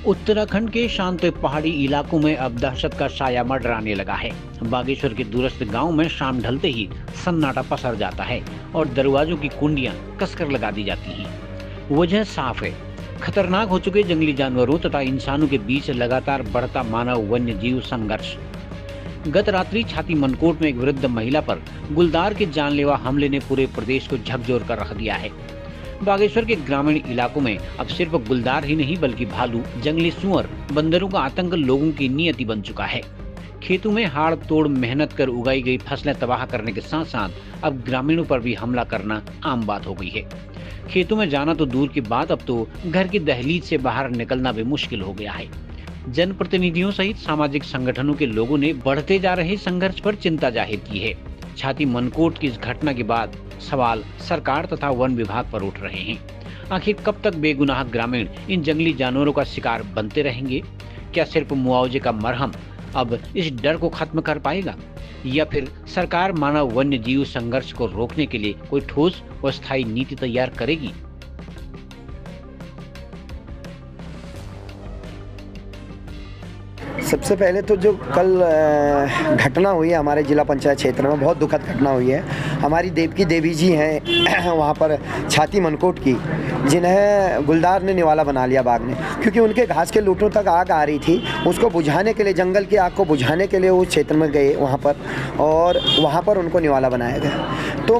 उत्तराखंड के शांत पहाड़ी इलाकों में अब दहशत का साया मंडराने लगा है। बागेश्वर के दूरस्थ गांव में शाम ढलते ही सन्नाटा पसर जाता है और दरवाजों की कुंडियां कसकर लगा दी जाती हैं। वजह साफ है, खतरनाक हो चुके जंगली जानवरों तथा इंसानों के बीच लगातार बढ़ता मानव वन्य जीव संघर्ष। गत रात्रि छाती मनकोट में एक वृद्ध महिला पर गुलदार के जानलेवा हमले ने पूरे प्रदेश को झकझोर कर रख दिया है। बागेश्वर के ग्रामीण इलाकों में अब सिर्फ गुलदार ही नहीं बल्कि भालू, जंगली सुअर, बंदरों का आतंक लोगों की नियति बन चुका है। खेतों में हाड़ तोड़ मेहनत कर उगाई गई फसलें तबाह करने के साथ साथ अब ग्रामीणों पर भी हमला करना आम बात हो गई है। खेतों में जाना तो दूर की बात, अब तो घर की दहलीज से बाहर निकलना भी मुश्किल हो गया है। जनप्रतिनिधियों सहित सामाजिक संगठनों के लोगों ने बढ़ते जा रहे संघर्ष पर चिंता जाहिर की है। छाती मनकोट की इस घटना के बाद सवाल सरकार तथा वन विभाग पर उठ रहे हैं। आखिर कब तक बेगुनाह ग्रामीण इन जंगली जानवरों का शिकार बनते रहेंगे? क्या सिर्फ मुआवजे का मरहम अब इस डर को खत्म कर पाएगा, या फिर सरकार मानव वन्य जीव संघर्ष को रोकने के लिए कोई ठोस और स्थायी नीति तैयार करेगी? सबसे पहले तो जो कल घटना हुई है हमारे जिला पंचायत क्षेत्र में, बहुत दुखद घटना हुई है। हमारी देवकी देवी जी हैं वहाँ पर छाती मनकोट की, जिन्हें गुलदार ने निवाला बना लिया बाघ ने, क्योंकि उनके घास के लूटों तक आग आ रही थी। उसको बुझाने के लिए, जंगल की आग को बुझाने के लिए उस क्षेत्र में गए वहाँ पर, और वहाँ पर उनको निवाला बनाया गया। तो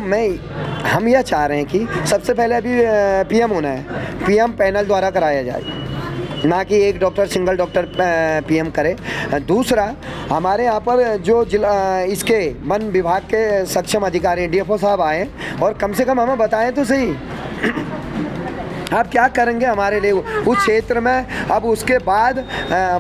हम यह चाह रहे हैं कि सबसे पहले अभी पीएम होना है, पीएम पैनल द्वारा कराया जाए, ना कि एक डॉक्टर सिंगल डॉक्टर पीएम करे। दूसरा, हमारे यहाँ पर जो जिला इसके वन विभाग के सक्षम अधिकारी डीएफओ साहब आए और कम से कम हमें बताएं तो सही आप क्या करेंगे हमारे लिए उस क्षेत्र में। अब उसके बाद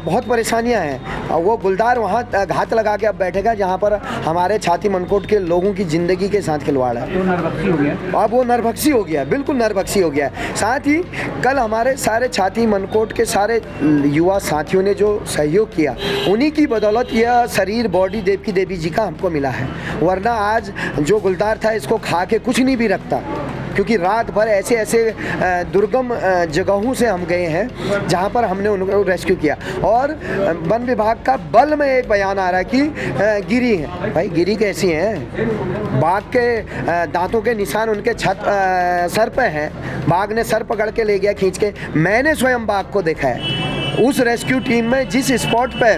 बहुत परेशानियां हैं। वो गुलदार वहाँ घात लगा के अब बैठेगा जहाँ पर हमारे छाती मनकोट के लोगों की ज़िंदगी के साथ खिलवाड़ है। नरभक्षी हो गया। अब वो नरभक्षी हो गया, बिल्कुल नरभक्षी हो गया। साथ ही कल हमारे सारे छाती मनकोट के सारे युवा साथियों ने जो सहयोग किया, उन्हीं की बदौलत यह शरीर, बॉडी देवकी देवी जी का हमको मिला है। वरना आज जो गुलदार था इसको खा के कुछ नहीं भी रखता, क्योंकि रात भर ऐसे ऐसे दुर्गम जगहों से हम गए हैं जहां पर हमने उनको रेस्क्यू किया। और वन विभाग का बल में एक बयान आ रहा है कि गिरी है। भाई गिरी कैसी हैं? बाघ के दांतों के निशान उनके सर पे हैं। बाघ ने सर पकड़ के ले गया खींच के। मैंने स्वयं बाघ को देखा है। उस रेस्क्यू टीम में जिस स्पॉट पे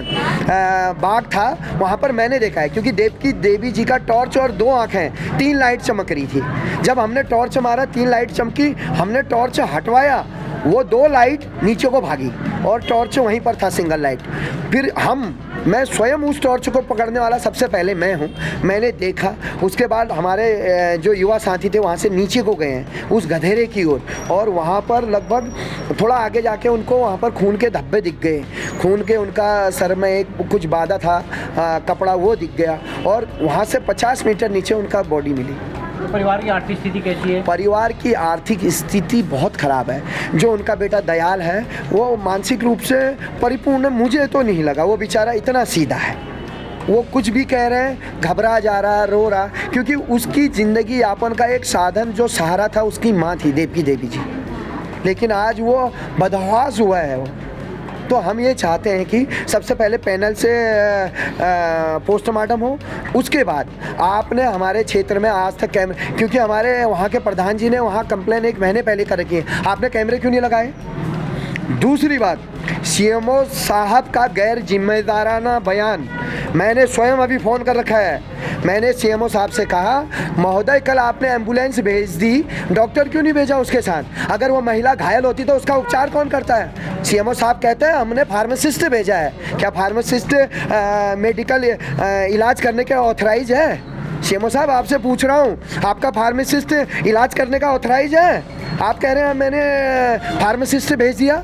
बाघ था वहाँ पर मैंने देखा है, क्योंकि देवकी देवी जी का टॉर्च और 2 आँखें, 3 लाइट चमक रही थी। जब हमने टॉर्च मारा 3 लाइट चमकी, हमने टॉर्च हटवाया, वो 2 लाइट नीचे को भागी और टॉर्च वहीं पर था, सिंगल लाइट। फिर मैं स्वयं उस टॉर्च को पकड़ने वाला सबसे पहले मैं हूँ। मैंने देखा, उसके बाद हमारे जो युवा साथी थे वहाँ से नीचे को गए हैं उस गधेरे की ओर, और वहाँ पर लगभग थोड़ा आगे जाके उनको वहाँ पर खून के धब्बे दिख गए। खून के, उनका सर में एक कुछ बाधा था कपड़ा, वो दिख गया, और वहाँ से 50 मीटर नीचे उनका बॉडी मिली। तो परिवार की आर्थिक स्थिति कैसी है? परिवार की आर्थिक स्थिति बहुत ख़राब है। जो उनका बेटा दयाल है वो मानसिक रूप से परिपूर्ण मुझे तो नहीं लगा। वो बेचारा इतना सीधा है, वो कुछ भी कह रहे हैं घबरा जा रहा, रो रहा, क्योंकि उसकी ज़िंदगी यापन का एक साधन, जो सहारा था, उसकी माँ थी देवकी देवी जी। लेकिन आज वो बदहवास हुआ है। तो हम ये चाहते हैं कि सबसे पहले पैनल से पोस्टमार्टम हो, उसके बाद आपने हमारे क्षेत्र में आज तक कैमरे, क्योंकि हमारे वहाँ के प्रधान जी ने वहाँ कंप्लेन 1 महीने पहले कर रखी है, आपने कैमरे क्यों नहीं लगाए? दूसरी बात, सीएमओ साहब का गैर जिम्मेदाराना बयान, मैंने स्वयं अभी फ़ोन कर रखा है। मैंने सीएमओ साहब से कहा, महोदय कल आपने एम्बुलेंस भेज दी, डॉक्टर क्यों नहीं भेजा उसके साथ? अगर वो महिला घायल होती तो उसका उपचार कौन करता है? सीएमओ साहब कहते हैं हमने फार्मासिस्ट भेजा है। क्या फार्मासिस्ट मेडिकल इलाज करने के ऑथराइज है? सीएमओ साहब आपसे पूछ रहा हूँ, आपका फार्मासिस्ट इलाज करने का ऑथराइज है? आप कह रहे हैं मैंने फार्मासिस्ट भेज दिया।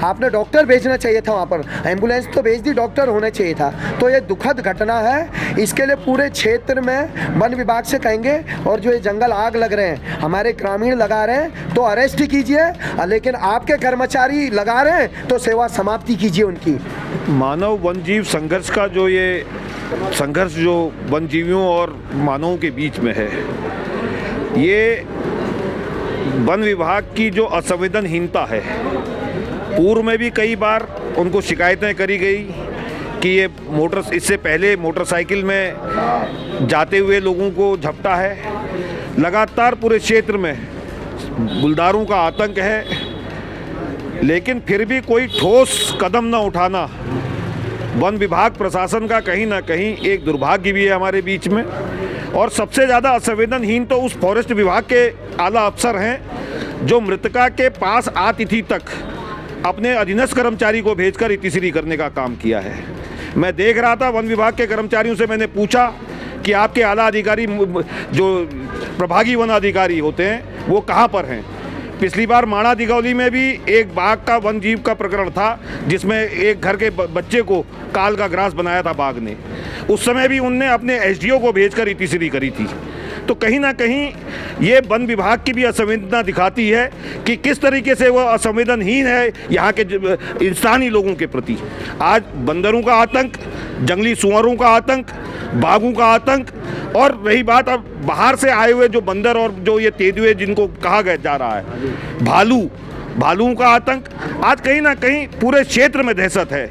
आपने डॉक्टर भेजना चाहिए था वहाँ पर, एम्बुलेंस तो भेज दी, डॉक्टर होना चाहिए था। तो ये दुखद घटना है। इसके लिए पूरे क्षेत्र में वन विभाग से कहेंगे, और जो ये जंगल आग लग रहे हैं, हमारे ग्रामीण लगा रहे हैं तो अरेस्ट कीजिए, लेकिन आपके कर्मचारी लगा रहे हैं तो सेवा समाप्ति कीजिए उनकी। मानव वन जीव संघर्ष का जो ये संघर्ष जो वन जीवियों और मानवों के बीच में है, ये वन विभाग की जो असंवेदनहीनता है पूर्व में भी कई बार उनको शिकायतें करी गई कि ये इससे पहले मोटरसाइकिल में जाते हुए लोगों को झपटा है। लगातार पूरे क्षेत्र में गुलदारों का आतंक है, लेकिन फिर भी कोई ठोस कदम न उठाना वन विभाग प्रशासन का कहीं ना कहीं एक दुर्भाग्य भी है हमारे बीच में। और सबसे ज़्यादा असंवेदनहीन तो उस फॉरेस्ट विभाग के आला अफसर हैं जो मृतका के पास अतिथि तक अपने अधीनस्थ कर्मचारी को भेजकर इतिश्री करने का काम किया है। मैं देख रहा था, वन विभाग के कर्मचारियों से मैंने पूछा कि आपके आला अधिकारी जो प्रभागी वन अधिकारी होते हैं वो कहाँ पर हैं। पिछली बार माणा दिगौली में भी एक बाघ का वन जीव का प्रकरण था जिसमें एक घर के बच्चे को काल का ग्रास बनाया था बाघ ने। उस समय भी उनने अपने एसडीओ को भेजकर इतिश्री करी थी। तो कहीं ना कहीं ये वन विभाग की भी असंवेदना दिखाती है कि किस तरीके से वह असंवेदनहीन है यहाँ के स्थानीय लोगों के प्रति। आज बंदरों का आतंक, जंगली सुअरों का आतंक, बाघों का आतंक, और रही बात अब बाहर से आए हुए जो बंदर और जो ये तेंदुए जिनको कहा गया जा रहा है, भालुओं का आतंक, आज कहीं ना कहीं पूरे क्षेत्र में दहशत है।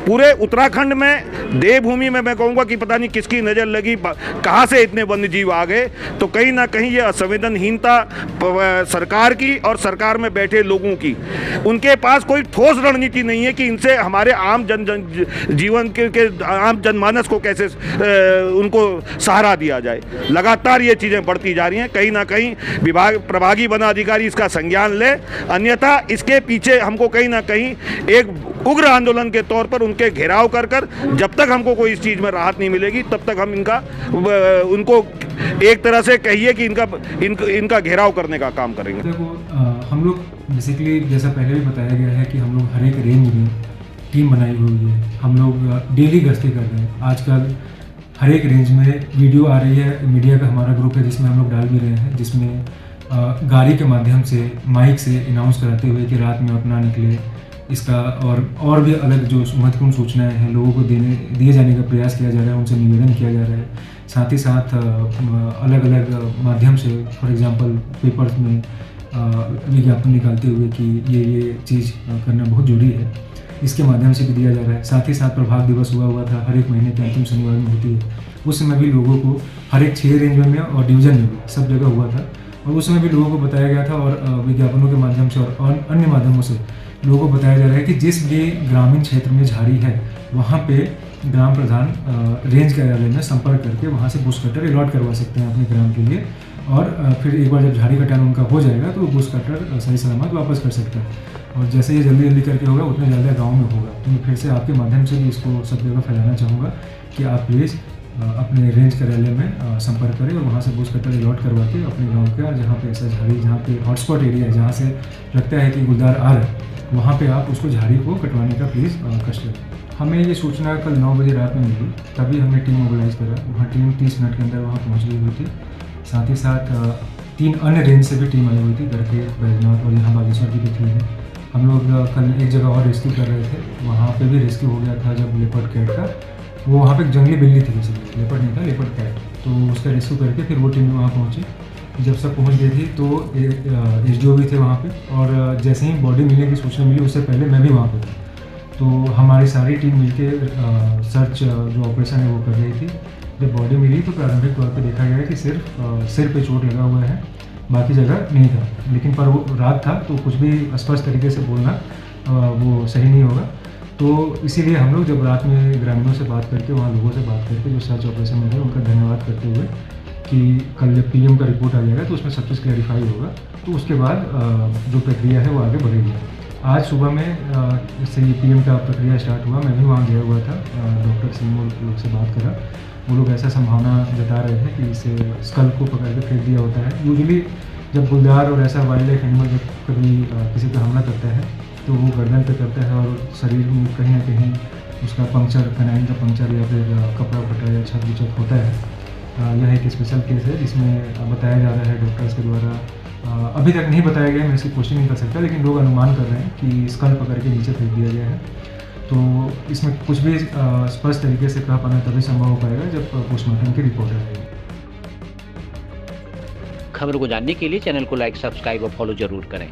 पूरे उत्तराखंड में देवभूमि में मैं कहूँगा कि पता नहीं किसकी नज़र लगी, कहाँ से इतने वन्यजीव आ गए। तो कहीं ना कहीं ये असंवेदनहीनता सरकार की और सरकार में बैठे लोगों की, उनके पास कोई ठोस रणनीति नहीं है कि इनसे हमारे आम जीवन के आम जनमानस को कैसे उनको सहारा दिया जाए। लगातार ये चीज़ें बढ़ती जा रही हैं। कहीं ना कहीं प्रभागी वन अधिकारी इसका संज्ञान ले, अन्यथा इसके पीछे हमको कहीं ना कहीं एक उग्र आंदोलन के तौर पर उनके घेराव कर जब तक हमको कोई इस चीज़ में राहत नहीं मिलेगी तब तक हम उनको एक तरह से कहिए कि इनका घेराव करने का काम करेंगे। देखो, हम लोग बेसिकली जैसा पहले भी बताया गया है कि हम लोग हर एक रेंज में टीम बनाई हुई है। हम लोग डेली गश्ती कर रहे हैं। आजकल हर एक रेंज में वीडियो आ रही है। मीडिया का हमारा ग्रुप है जिसमें हम लोग डाल भी रहे हैं, जिसमें गाड़ी के माध्यम से माइक से अनाउंस कराते हुए कि रात में अपना निकले। इसका और भी अलग जो महत्वपूर्ण सूचनाएं हैं लोगों को दिए जाने का प्रयास किया जा रहा है, उनसे निवेदन किया जा रहा है। साथ ही साथ अलग अलग माध्यम से, फॉर एग्जांपल पेपर्स में विज्ञापन निकालते हुए कि ये चीज़ करना बहुत जरूरी है, इसके माध्यम से भी दिया जा रहा है। साथ ही साथ प्रभाग दिवस हुआ था, हर एक महीने के अंतिम शनिवार में होती है। उस समय भी लोगों को हर एक 6 रेंज में और डिवीज़न में भी सब जगह हुआ था, और उस समय भी लोगों को बताया गया था। और विज्ञापनों के माध्यम से और अन्य माध्यमों से लोगों को बताया जा रहा है कि जिस भी ग्रामीण क्षेत्र में झाड़ी है वहाँ पे ग्राम प्रधान रेंज कार्यालय में संपर्क करके वहाँ से बुश कटर अलॉट करवा सकते हैं अपने ग्राम के लिए। और फिर एक बार जब झाड़ी कटान उनका हो जाएगा तो वो बुश कटर सही सलामत वापस कर सकता है। और जैसे ये जल्दी करके होगा उतने ज़्यादा गाँव में होगा। तो मैं फिर से आपके माध्यम से भी इसको सब जगह फैलाना चाहूँगा कि आप प्लीज़ अपने रेंज कार्यालय में संपर्क करें और वहाँ से बुश कटर अलॉट करवा के अपने गाँव का जहाँ पे ऐसा झाड़ी, जहाँ पे हॉटस्पॉट एरिया है, जहाँ से लगता है कि गुलदार आ रहा है, वहाँ पे आप उसको झाड़ी को कटवाने का प्लीज़ कष्ट करें। हमें ये सूचना कल 9 बजे रात में मिली, तभी हमने टीम मोबिलाइज़ करा। वहाँ टीम 30 मिनट के अंदर वहाँ पहुँच गई हुई थी। साथ ही साथ 3 अन्य रेंज से भी टीम आई हुई थी, गढ़के, बैजनाथ और यहाँ बागेश्वर की भी टीम है। हम लोग कल एक जगह और रेस्क्यू कर रहे थे, वहाँ पे भी रेस्क्यू हो गया था जब लेपर्ड कैट का, वो वहाँ पे एक जंगली बिल्ली थी, बेसिकली लेपर्ड नहीं था, लेपर्ड कैट, तो उसका रेस्क्यू करके फिर वो टीम वहाँ पहुँची। जब सब पहुँच गई थी तो एसडीओ भी थे वहाँ पे, और जैसे ही बॉडी मिलने की सूचना मिली उससे पहले मैं भी वहाँ पे था। तो हमारी सारी टीम मिलके सर्च जो ऑपरेशन है वो कर रही थी। जब बॉडी मिली तो प्रारंभिक तौर पे देखा गया कि सिर्फ सिर पे चोट लगा हुआ है, बाकी जगह नहीं था। लेकिन पर वो रात था तो कुछ भी स्पष्ट तरीके से बोलना वो सही नहीं होगा। तो इसीलिए हम लोग जब रात में ग्रामीणों से बात करके, वहाँ लोगों से बात करके जो सर्च ऑपरेशन में थे उनका धन्यवाद करते हुए कि कल जब पीएम का रिपोर्ट आ जाएगा तो उसमें सब चीज़ क्लैरिफाई होगा, तो उसके बाद जो प्रक्रिया है वो आगे बढ़ेगी। आज सुबह में इससे ये पीएम का प्रक्रिया स्टार्ट हुआ, मैं भी वहाँ गया हुआ था, डॉक्टर सिंह लोग से बात करा। वो लोग ऐसा संभावना जता रहे थे कि इसे स्कल को पकड़ के फेंक दिया होता है। यूजुअली जब गुलदार और ऐसा वाइल्ड लाइफ एनिमल जब कभी किसी पर हमला करता है तो वो गर्दन पे करता है और शरीर में कहीं ना कहीं उसका पंक्चर, कनाइन का पंक्चर या फिर कपड़ा फटा या छत विचत होता है। यह एक स्पेशल केस है जिसमें बताया जा रहा है डॉक्टर्स के द्वारा, अभी तक नहीं बताया गया, मैं इसकी पुष्टि नहीं कर सकता, लेकिन लोग अनुमान कर रहे हैं कि स्कल पकड़ के नीचे फेंक दिया गया है। तो इसमें कुछ भी स्पष्ट तरीके से कह पाना तभी संभव हो पाएगा जब पोस्टमार्टम की रिपोर्ट आएगी। खबर को जानने के लिए चैनल को लाइक, सब्सक्राइब और फॉलो जरूर करें।